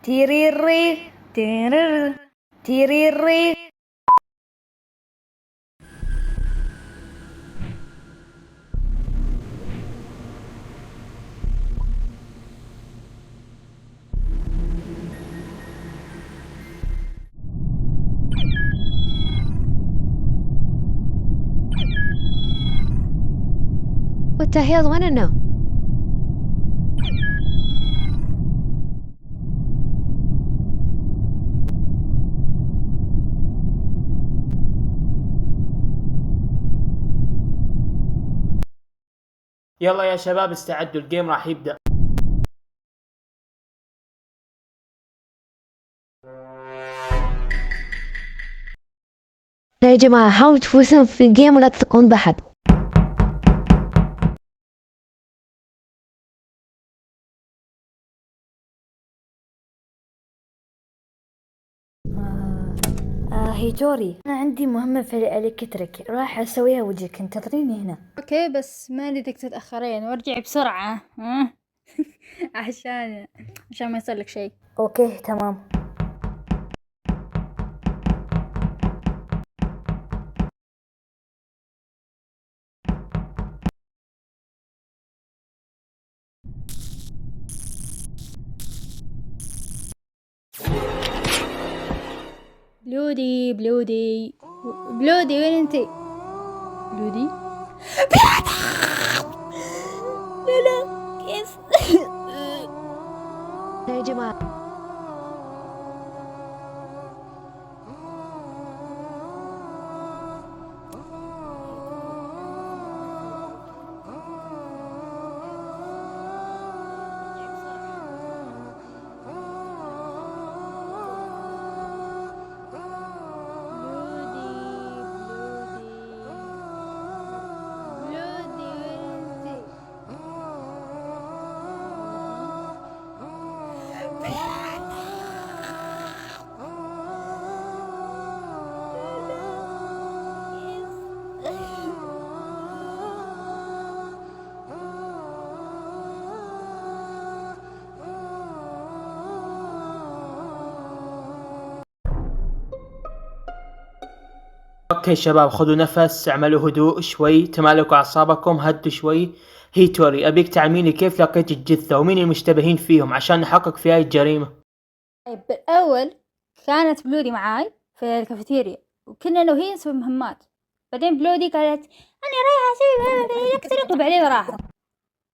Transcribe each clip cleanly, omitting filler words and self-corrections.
تيريري تيرر تيريري. What the hell? Wanna know? يلا يا شباب استعدوا، الجيم راح يبدأ. يا جماعة حاولوا تفوزون في الجيم ولا تثقون بأحد. هيتوري، أنا عندي مهمة في الإلكتريك راح أسويها وجهك، انتظريني هنا. اوكي بس ما اريدك تتأخرين وارجعي بسرعة ها. عشان ما يصير لك شيء. أوكي تمام. بلودي بلودي بلودي وين انتي؟ بلودي لا لا كيس. يا جماعة اوكي شباب، خذوا نفس، اعملوا هدوء شوي، تمالكوا اعصابكم، هدوا شوي. هيتوري، ابيك تعلميني كيف لقيت الجثة ومين المشتبهين فيهم عشان نحقق في هاي الجريمة. طيب بالأول كانت بلودي معاي في الكافيتيريا وكنا أنا وهي نسوي مهمات. بعدين بلودي قالت أنا رايحة أسوي إلكتريك وبعدين راحت،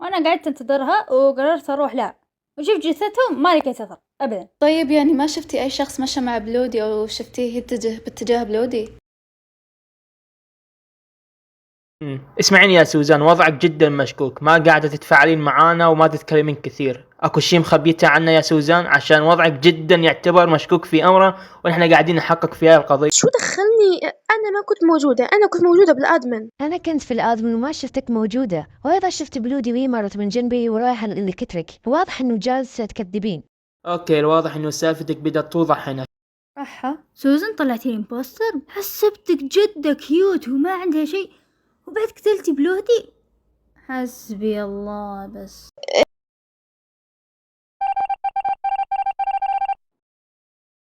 وأنا قعدت انتظرها وقررت أروح لها وشوف جثتهم ما لقيت أثر أبدا. طيب يعني ما شفتي أي شخص مشى مع بلودي أو شفتيه يتجه باتجاه بلودي؟ اسمعيني يا سوزان، وضعك جدا مشكوك، ما قاعدة تتفاعلين معانا وما تتكلمين كثير. اكو شي مخبيته عنا يا سوزان؟ عشان وضعك جدا يعتبر مشكوك في امره ونحن قاعدين نحقق في هاي القضية. شو دخلني؟ أنا ما كنت موجودة، أنا كنت موجودة بالأدمن. أنا كنت في الآدمن وما شفتك موجودة، وأيضا شفت بلودي وهي مرت من جنبي ورايحة الإلكتريك، واضح إنه جالسة تكذبين. اوكي، الواضح انه سالفتك بدأت توضح هنا. صح سوزن طلعتي امبوستر، حسبتك جدا كيوت وما عندها شيء وبعد قتلتي بلودي. حسبي الله بس.